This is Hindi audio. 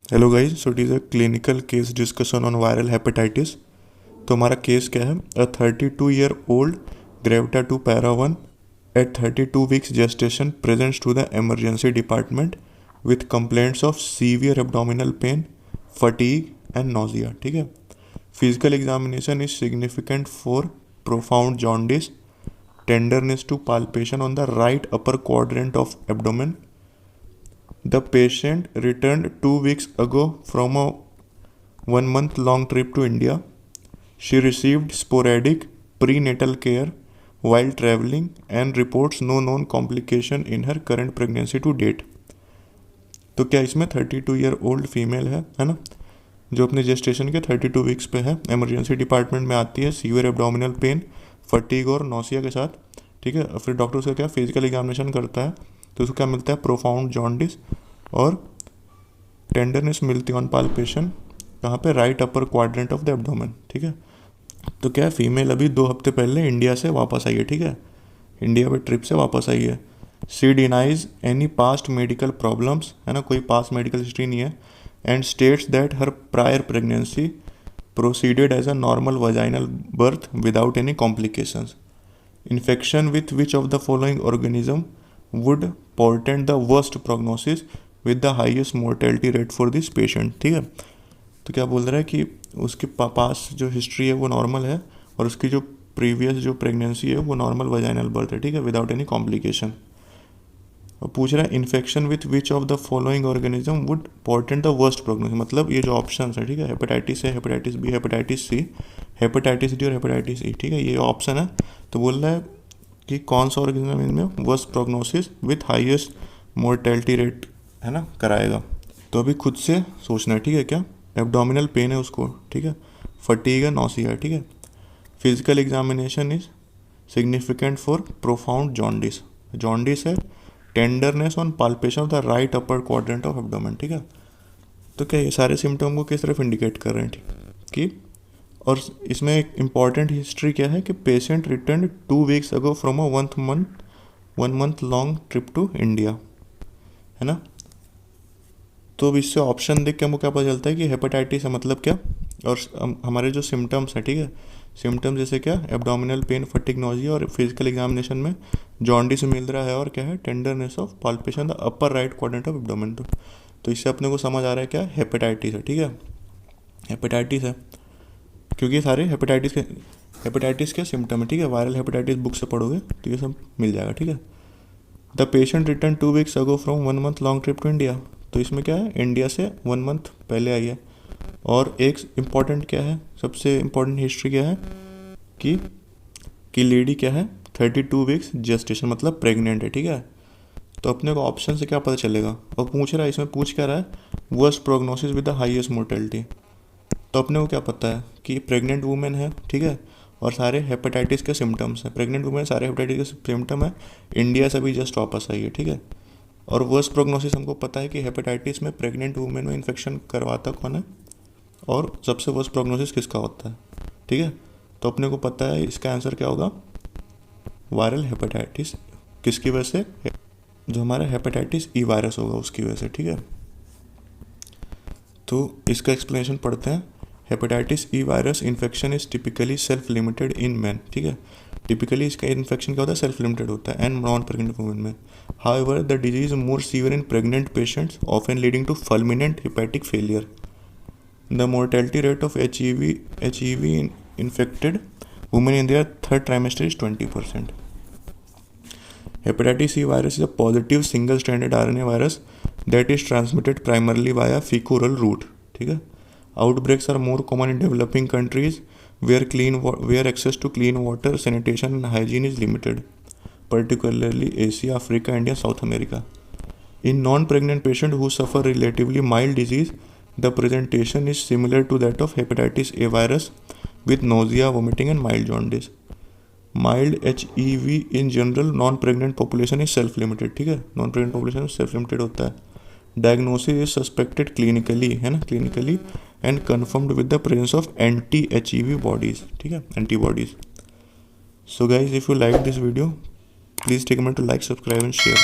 Hello guys, so it is a clinical case discussion on viral hepatitis. तो हमारा केस क्या है? A 32-year old gravida 2 para 1 at 32 weeks gestation presents to the emergency department with complaints of severe abdominal pain, fatigue and nausea. ठीक है। Physical examination is significant for profound jaundice, tenderness to palpation on the right upper quadrant of abdomen. The patient returned 2 weeks ago from a 1 month long trip to India. She received sporadic prenatal care while traveling and reports no known complication in her current pregnancy to date. तो क्या इसमें 32-year-old फीमेल है ना, जो अपने जेस्टेशन के 32 वीक्स पे है, इमरजेंसी डिपार्टमेंट में आती है सीवियर एब्डोमिनल पेन, फटीग और नोसिया के साथ। ठीक है। फिर डॉक्टर उसका क्या फिजिकल एग्जामिनेशन करता है, तो उसको क्या मिलता है? प्रोफाउंड जॉन्डिस और टेंडरनेस मिलती है ऑन पाल्पेशन। कहाँ पे? Right upper quadrant of the abdomen. ठीक है। तो क्या फीमेल अभी 2 हफ्ते पहले इंडिया से वापस आई है। ठीक है, इंडिया पे ट्रिप से वापस आई है। She denies any past medical problems, है ना, कोई पास्ट मेडिकल हिस्ट्री नहीं है। And states that her prior pregnancy proceeded as a normal vaginal birth without any complications. Infection with which of the following organism would portend the worst prognosis with the highest mortality rate for this patient. ठीक है। तो क्या बोल रहा है कि उसके पास जो हिस्ट्री है वो नॉर्मल है और उसकी जो प्रीवियस जो प्रेगनेंसी है वो नॉर्मल वजाइनल बर्थ है। ठीक है, विदाउट एनी कॉम्प्लिकेशन। और पूछ रहा है infection with which of the following organism would portend the worst prognosis. मतलब ये जो ऑप्शन है, ठीक है, हेपेटाइटिस है, hepatitis B, hepatitis C, hepatitis D और हेपेटाइटिस ई। ठीक है, ये ऑप्शन है। तो बोल रहा है कि कौन सा ऑर्गेनिज्म इनमें worst prognosis with highest mortality rate, है ना, कराएगा। तो अभी खुद से सोचना है। ठीक है, क्या एब्डोमिनल पेन है उसको, ठीक है, फटीग है, नोसिया है। ठीक है। Physical examination is significant for profound jaundice, jaundice है, tenderness on palpation of the right upper quadrant of abdomen. ठीक है। तो क्या ये सारे सिम्टम को किस तरफ इंडिकेट कर रहे हैं? ठीक कि और इसमें एक इम्पॉर्टेंट हिस्ट्री क्या है कि patient return 2 weeks ago from a 1 month long trip to India, है ना। तो अब इससे ऑप्शन देख के हमको क्या पता चलता है कि हेपेटाइटिस है, मतलब क्या। और हमारे जो सिम्टम्स हैं, ठीक है, सिम्टम्स जैसे क्या, एब्डोमिनल पेन, फटीग, नोजिया, और फिजिकल एग्जामिनेशन में जॉन्डिस मिल रहा है, और क्या है, tenderness of palpation the upper right quadrant of abdomen. तो इससे अपने को समझ आ रहा है क्या, हेपेटाइटिस है। ठीक है, हेपेटाइटिस है, क्योंकि ये सारे हेपेटाइटिस के सिम्टम है। ठीक है, वायरल हेपेटाइटिस बुक से पढ़ोगे तो ये सब मिल जाएगा। ठीक है। The patient return 2 weeks ago from 1 month long trip to India. तो इसमें क्या है, इंडिया से 1 month पहले आई है। और एक इम्पॉर्टेंट क्या है, सबसे इम्पॉर्टेंट हिस्ट्री क्या है कि लेडी क्या है, 32 weeks जेस्टेशन, मतलब प्रेग्नेंट है। ठीक है। तो अपने को ऑप्शन से क्या पता चलेगा? और पूछ रहा है, इसमें पूछ क्या रहा है, worst prognosis with the highest mortality. तो अपने को क्या पता है कि प्रेग्नेंट वुमेन है। ठीक है, और सारे हेपेटाइटिस के सिम्टम्स हैं, प्रेग्नेंट वुमेन सारे हेपेटाइटिस के सिम्टम है, इंडिया से भी जस्ट वापस आई है। ठीक है। और वर्स्ट प्रोग्नोसिस हमको पता है कि हेपेटाइटिस में प्रेग्नेंट वुमेन में इन्फेक्शन करवाता कौन है, और सबसे वर्स्ट प्रोग्नोसिस किसका होता है। ठीक है। तो अपने को पता है इसका आंसर क्या होगा, वायरल हेपेटाइटिस। किसकी वजह से? जो हमारा हेपेटाइटिस ई वायरस होगा उसकी वजह से। ठीक है। तो इसका एक्सप्लेनेशन पढ़ते हैं। Hepatitis E virus infection is typically self limited in man. ठीक है, टिपिकली इसका इन्फेक्शन क्या होता है, सेल्फ लिमिटेड होता है, एंड नॉन प्रेग्नेंट वुमेन में। However the disease more severe in pregnant patients, often leading to fulminant hepatic failure. The mortality rate of HEV infected women in their 3rd trimester is 20%. Hepatitis C virus is a positive single-stranded RNA virus that is transmitted primarily via fecal route. ठीक है। Outbreaks are more common in developing countries where access to clean water, sanitation and hygiene is limited, particularly Asia, Africa, India, South America. In non-pregnant patients who suffer relatively mild disease, the presentation is similar to that of hepatitis A virus with nausea, vomiting and mild jaundice. Mild HEV in general non-pregnant population is self-limited। ठीक है, non-pregnant population self-limited होता है। Diagnosis is suspected clinically, है ना, clinically and confirmed with the presence of anti-HEV bodies। ठीक है, antibodies. So guys, if you like this video, please take a minute to like, subscribe and share.